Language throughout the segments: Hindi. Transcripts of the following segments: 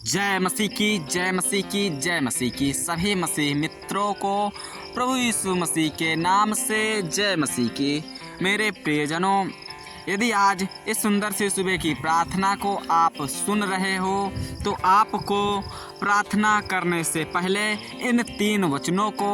जय मसीह की जय मसीह की जय मसीह की सभी मसीह मित्रों को प्रभु यीशु मसीह के नाम से जय मसीह की। मेरे प्रियजनों, यदि आज इस सुंदर सी सुबह की प्रार्थना को आप सुन रहे हो तो आपको प्रार्थना करने से पहले इन 3 वचनों को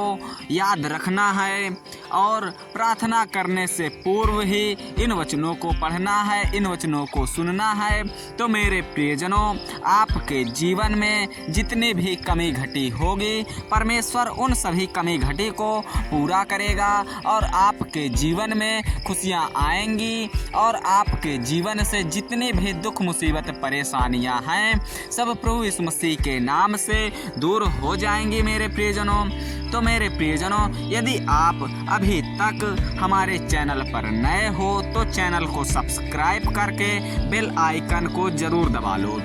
याद रखना है और प्रार्थना करने से पूर्व ही इन वचनों को पढ़ना है, इन वचनों को सुनना है। तो मेरे प्रियजनों, आपके जीवन में जितनी भी कमी घटी होगी, परमेश्वर उन सभी कमी घटी को पूरा करेगा और आपके जीवन में खुशियाँ आएंगी और आपके जीवन से जितनी भी दुख मुसीबत परेशानियां हैं सब प्रभु यीशु मसीह के नाम से दूर हो जाएंगी। मेरे प्रियजनों, तो मेरे प्रियजनों, यदि आप अभी तक हमारे चैनल पर नए हो तो चैनल को सब्सक्राइब करके बेल आइकन को जरूर दबा लो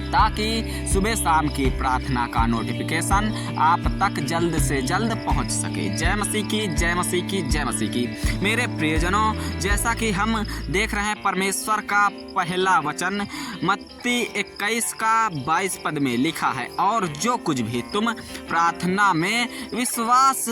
ताकि सुबह शाम की प्रार्थना का नोटिफिकेशन आप तक जल्द से जल्द पहुंच सके। जय मसीह की जय मसीह की जय मसीह की। मेरे प्रियजनों, जैसा कि हम देख रहे हैं, परमेश्वर का पहला वचन मत्ती 21 का 22 पद में लिखा है, और जो कुछ भी तुम प्रार्थना में विश्वास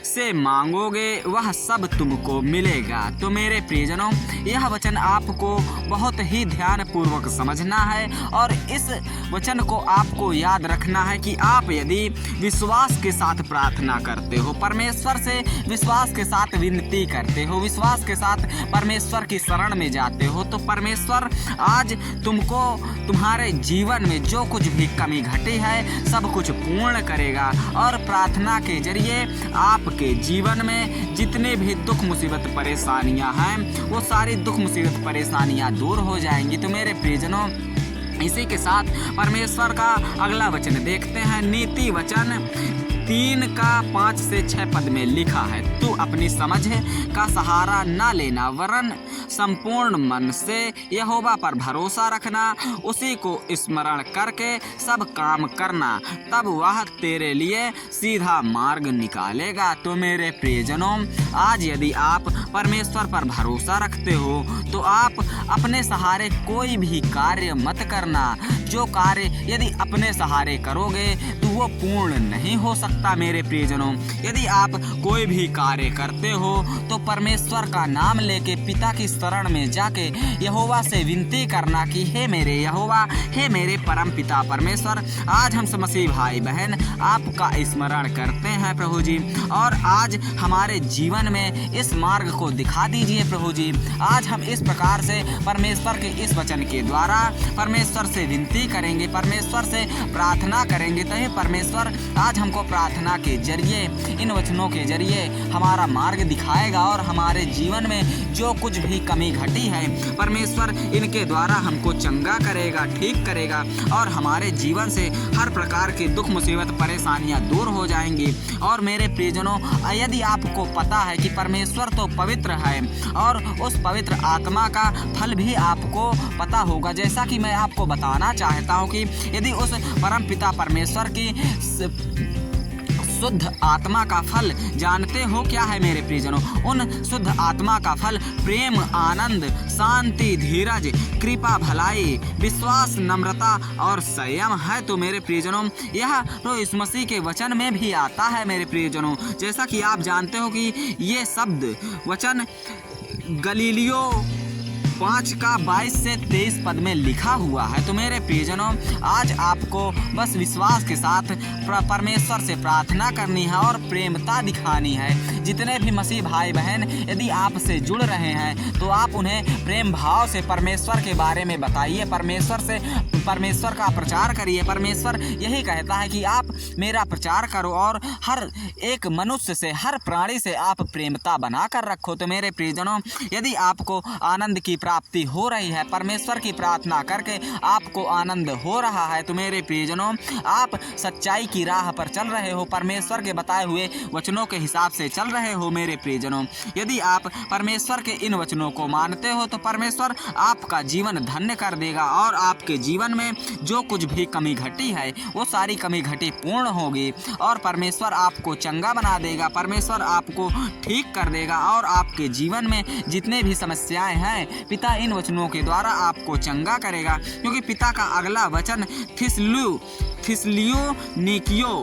से मांगोगे वह सब तुमको मिलेगा। तो मेरे प्रियजनों, यह वचन आपको बहुत ही ध्यानपूर्वक समझना है और इस वचन को आपको याद रखना है कि आप यदि विश्वास के साथ प्रार्थना करते हो, परमेश्वर से विश्वास के साथ विनती करते हो, विश्वास के साथ परमेश्वर की शरण में जाते हो, तो परमेश्वर आज तुमको तुम्हारे जीवन में जो कुछ भी कमी घटी है सब कुछ पूर्ण करेगा और प्रार्थना के जरिए आपके जीवन में जितने भी दुख मुसीबत परेशानियां हैं वो सारी दुख मुसीबत परेशानियां दूर हो जाएंगी। तो मेरे प्रियजनों, इसी के साथ परमेश्वर का अगला वचन देखते हैं। नीति वचन 3 का 5 से 6 पद में लिखा है, तू अपनी समझ का सहारा ना लेना वरन संपूर्ण मन से यहोवा पर भरोसा रखना, उसी को स्मरण करके सब काम करना, तब वह तेरे लिए सीधा मार्ग निकालेगा। तो मेरे प्रियजनों, आज यदि आप परमेश्वर पर भरोसा रखते हो तो आप अपने सहारे कोई भी कार्य मत करना। जो कार्य यदि अपने सहारे करोगे तो वो पूर्ण नहीं हो सकता। मेरे प्रियजनों, यदि आप कोई भी कार्य करते हो तो परमेश्वर का नाम लेके पिता की शरण में जाके यहोवा से विनती करना कि हे मेरे यहोवा, हे मेरे परम पिता परमेश्वर, आज हम मसीह भाई बहन आपका स्मरण करते हैं प्रभु जी, और आज हमारे जीवन में इस मार्ग को दिखा दीजिए प्रभु जी। आज हम इस प्रकार से परमेश्वर के इस वचन के द्वारा परमेश्वर से विनती करेंगे, परमेश्वर से प्रार्थना करेंगे, तो हे परमेश्वर आज हमको प्रार्थना के जरिए, इन वचनों के जरिए हमारा मार्ग दिखाएगा और हमारे जीवन में जो कुछ भी कमी घटी है परमेश्वर इनके द्वारा हमको चंगा करेगा, ठीक करेगा और हमारे जीवन से हर प्रकार की दुख मुसीबत परेशानियां दूर हो जाएंगी। और मेरे प्रियजनों, यदि आपको पता है कि परमेश्वर तो पवित्र है और उस पवित्र आत्मा का फल भी आपको पता होगा, जैसा कि मैं आपको बताना चाहता हूं कि यदि उस परम पिता परमेश्वर की शुद्ध आत्मा का फल जानते हो क्या है मेरे प्रियजनों? उन शुद्ध आत्मा का फल प्रेम, आनंद, शांति, धीरज, कृपा, भलाई, विश्वास, नम्रता और संयम है। तो मेरे प्रियजनों, यह तो इस मसीह के वचन में भी आता है मेरे प्रियजनों। जैसा कि आप जानते हो कि ये शब्द वचन गलीलियो 5 का 22 से 23 पद में लिखा हुआ है। तो मेरे प्रियजनों, आज आपको बस विश्वास के साथ परमेश्वर से प्रार्थना करनी है और प्रेमता दिखानी है। जितने भी मसीह भाई बहन यदि आपसे जुड़ रहे हैं तो आप उन्हें प्रेम भाव से परमेश्वर के बारे में बताइए, परमेश्वर का प्रचार करिए। परमेश्वर यही कहता है कि आप मेरा प्रचार करो और हर एक मनुष्य से, हर प्राणी से आप प्रेमता बना कर रखो। तो मेरे प्रियजनों, यदि आपको आनंद की प्राप्ति हो रही है, परमेश्वर की प्रार्थना करके आपको आनंद हो रहा है, तो मेरे प्रियजनों, आप सच्चाई की राह पर चल रहे हो, परमेश्वर के बताए हुए वचनों के हिसाब से चल रहे हो। मेरे प्रियजनों, यदि आप परमेश्वर के इन वचनों को मानते हो तो परमेश्वर आपका जीवन धन्य कर देगा और आपके जीवन में जो कुछ भी कमी घटी है वो सारी कमी घटी पूर्ण होगी और परमेश्वर आपको चंगा बना देगा, परमेश्वर आपको ठीक कर देगा और आपके जीवन में जितने भी समस्याएं हैं पिता इन वचनों के द्वारा आपको चंगा करेगा, क्योंकि पिता का अगला वचन थिस्सलुनीकियों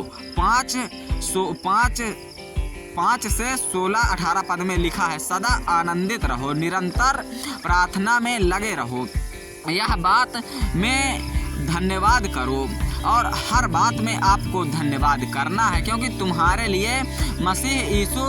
5 से 16-18 पद में लिखा है, सदा आनंदित रहो, निरंतर प्रार्थना में लगे रहो, यह बात में धन्यवाद करो। और हर बात में आपको धन्यवाद करना है, क्योंकि तुम्हारे लिए मसीह यीशु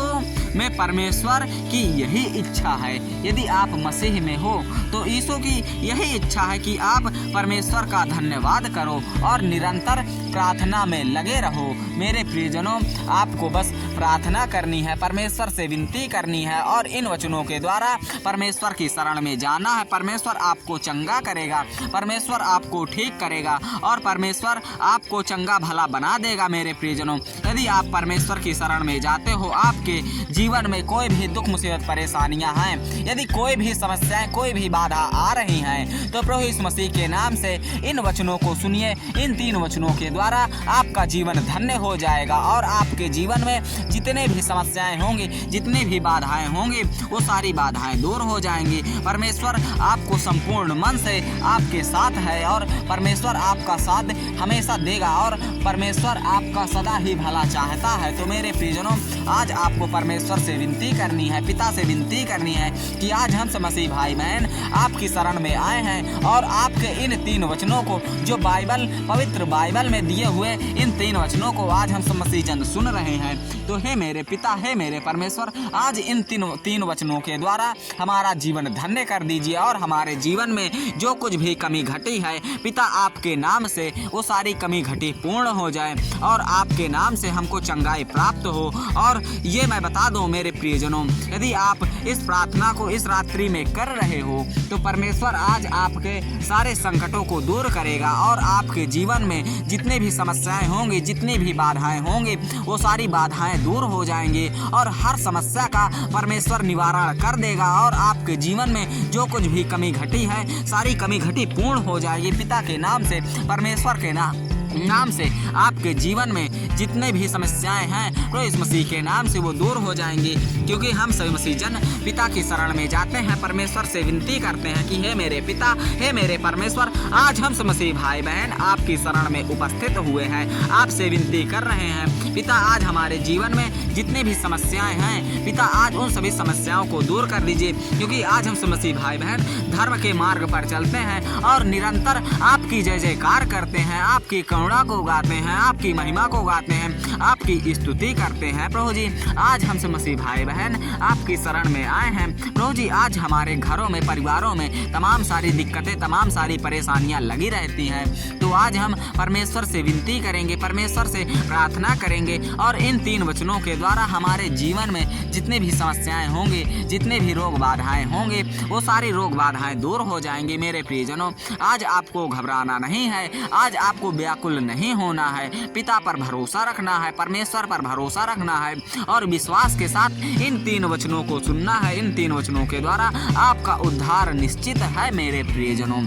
में परमेश्वर की यही इच्छा है। यदि आप मसीह में हो तो यीशु की यही इच्छा है कि आप परमेश्वर का धन्यवाद करो और निरंतर प्रार्थना में लगे रहो। मेरे प्रियजनों, आपको बस प्रार्थना करनी है, परमेश्वर से विनती करनी है और इन वचनों के द्वारा परमेश्वर की शरण में जाना है। परमेश्वर आपको चंगा करेगा, परमेश्वर आपको ठीक करेगा और परमेश्वर आपको चंगा भला बना देगा। मेरे प्रियजनों, यदि आप परमेश्वर की शरण में जाते हो, आपके जीवन में कोई भी दुख मुसीबत परेशानियां हैं, यदि कोई भी समस्याएं, कोई भी बाधा आ रही हैं, तो प्रभु यीशु मसीह के नाम से इन वचनों को सुनिए। इन 3 वचनों के द्वारा आपका जीवन धन्य हो जाएगा और आपके जीवन में जितने भी समस्याएं होंगी, जितनी भी बाधाएं होंगी, वो सारी बाधाएं दूर हो जाएंगी। परमेश्वर आपको संपूर्ण मन से आपके साथ है और परमेश्वर आपका साथ हमेशा देगा और परमेश्वर आपका सदा ही भला चाहता है। तो मेरे प्रियजनों, आज आपको परमेश्वर से विनती करनी है, पिता से विनती करनी है कि आज हम मसीह भाई बहन आपकी शरण में आए हैं और आपके इन 3 वचनों को, जो बाइबल, पवित्र बाइबल में दिए हुए इन 3 वचनों को आज हम मसीह जन सुन रहे हैं। तो हे मेरे पिता, हे मेरे परमेश्वर, आज इन 3 वचनों के द्वारा हमारा जीवन धन्य कर दीजिए और हमारे जीवन में जो कुछ भी कमी घटी है, पिता आपके नाम से वो सारी कमी घटी पूर्ण हो जाए और आपके नाम से हमको चंगाई प्राप्त हो। और ये मैं बता दूं मेरे प्रियजनों, यदि आप इस प्रार्थना को इस रात्रि में कर रहे हो तो परमेश्वर आज आपके सारे संकटों को दूर करेगा और आपके जीवन में जितने भी समस्याएं होंगी, जितनी भी बाधाएं होंगी, वो सारी बाधाएं दूर हो जाएंगी और हर समस्या का परमेश्वर निवारण कर देगा और आपके जीवन में जो कुछ भी कमी घटी है, सारी कमी घटी पूर्ण हो जाएगी। पिता के नाम से, परमेश्वर के नाम से आपके जीवन में जितने भी समस्याएं हैं, प्रभु यीशु मसीह के नाम से वो दूर हो जाएंगी, क्योंकि हम सभी मसीह जन पिता की शरण में जाते हैं, परमेश्वर से विनती करते हैं कि हे मेरे पिता, हे मेरे परमेश्वर, आज हम सब मसीह भाई बहन आपकी शरण में उपस्थित हुए हैं, आपसे विनती कर रहे हैं। पिता, आज हमारे जीवन में जितनी भी समस्याएं हैं, पिता आज उन सभी समस्याओं को दूर कर दीजिए, क्योंकि आज हम सब मसीह भाई बहन धर्म के मार्ग पर चलते हैं और निरंतर आपकी जय जयकार करते हैं, आपकी करुणा को गाते हैं, आपकी महिमा को गाते हैं, आपकी स्तुति करते हैं। प्रभु जी, आज हमसे मसीह भाई बहन आपकी शरण में आए हैं। प्रभु जी, आज हमारे घरों में, परिवारों में तमाम सारी दिक्कतें, तमाम सारी परेशानियां लगी रहती हैं, तो आज हम परमेश्वर से विनती करेंगे, परमेश्वर से प्रार्थना करेंगे और इन 3 वचनों के द्वारा हमारे जीवन में जितने भी समस्याएं होंगी, जितने भी रोग बाधाएं होंगे, वो सारी रोग बाधाएं दूर हो जाएंगी। मेरे प्रियजनों, आज आपको घबराना नहीं है, आज आपको व्याकुल नहीं होना है, पिता पर भरोसा रखना है, परमेश्वर पर भरोसा रखना है और विश्वास के साथ इन 3 वचनों को सुनना है। इन 3 वचनों के द्वारा आपका उद्धार निश्चित है। मेरे प्रियजनों,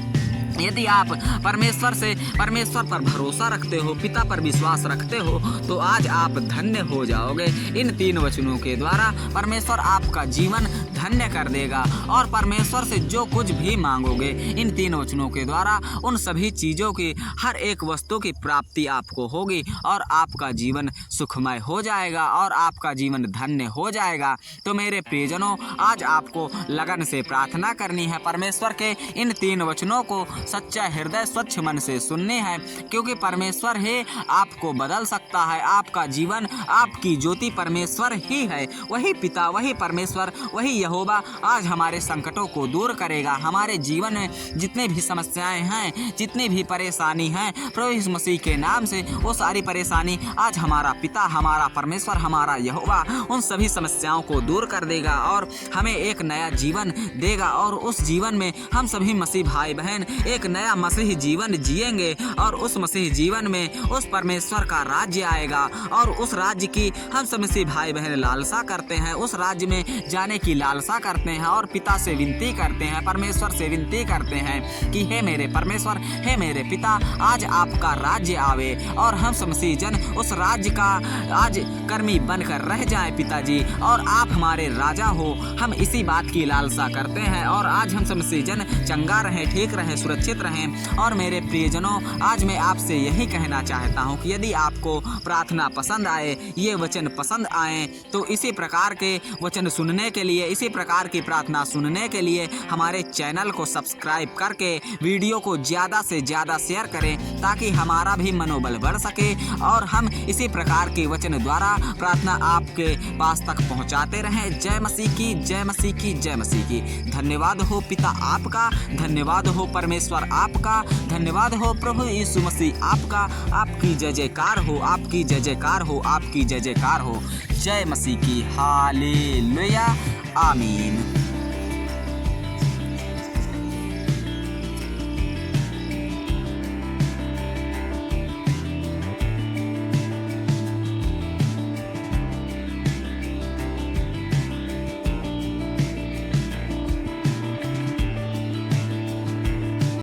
यदि आप परमेश्वर पर भरोसा रखते हो, पिता पर विश्वास रखते हो, तो आज आप धन्य हो जाओगे। इन 3 वचनों के द्वारा परमेश्वर आपका जीवन धन्य कर देगा और परमेश्वर से जो कुछ भी मांगोगे, इन 3 वचनों के द्वारा उन सभी चीज़ों की, हर एक वस्तु की प्राप्ति आपको होगी और आपका जीवन सुखमय हो जाएगा और आपका जीवन धन्य हो जाएगा। तो मेरे प्रियजनों, आज आपको लगन से प्रार्थना करनी है, परमेश्वर के इन 3 वचनों को सच्चा हृदय, स्वच्छ मन से सुननी है, क्योंकि परमेश्वर ही आपको बदल सकता है। आपका जीवन, आपकी ज्योति परमेश्वर ही है, वही पिता, वही परमेश्वर, वही यहोवा आज हमारे संकटों को दूर करेगा। हमारे जीवन में जितने भी समस्याएं हैं, जितनी भी परेशानी हैं, प्रभु यीशु मसीह के नाम से वो सारी परेशानी आज हमारा पिता, हमारा परमेश्वर, हमारा यहोवा उन सभी समस्याओं को दूर कर देगा और हमें एक नया जीवन देगा और उस जीवन में हम सभी मसीह भाई बहन एक नया मसीह जीवन जिएंगे और उस मसीह जीवन में उस परमेश्वर का राज्य आएगा और उस राज्य की हम सब मसीह भाई बहन लालसा करते हैं। उस राज्य में जाने की लालसा करते हैं और पिता से विनती करते हैं, परमेश्वर से विनती करते हैं कि हे मेरे परमेश्वर, हे मेरे पिता, आज आपका राज्य आवे और हम मसीह जन उस राज्य का आज कर्मी बनकर रह जाए पिताजी, और आप हमारे राजा हो। हम इसी बात की लालसा करते हैं और आज हम मसीह जन चंगा रहें, ठीक रहें, सुरक्षित रहें। और मेरे प्रियजनों, आज मैं आपसे यही कहना चाहता हूँ कि यदि आपको प्रार्थना पसंद आए, ये वचन पसंद आए, तो इसी प्रकार के वचन सुनने के लिए, इसी प्रकार की प्रार्थना सुनने के लिए हमारे चैनल को सब्सक्राइब करके वीडियो को ज़्यादा से ज़्यादा शेयर करें, ताकि हमारा भी मनोबल बढ़ सके और हम इसी प्रकार के वचन द्वारा प्रार्थना आपके पास तक पहुंचाते रहें। जय मसीह की, जय मसीह की, जय मसीह की। धन्यवाद हो पिता आपका, धन्यवाद हो परमेश्वर आपका, धन्यवाद हो प्रभु यीशु मसीह आपका। आपकी जय जयकार हो, आपकी जय जयकार हो, आपकी जय जयकार हो। जय मसीह की। हालेलुया, आमीन।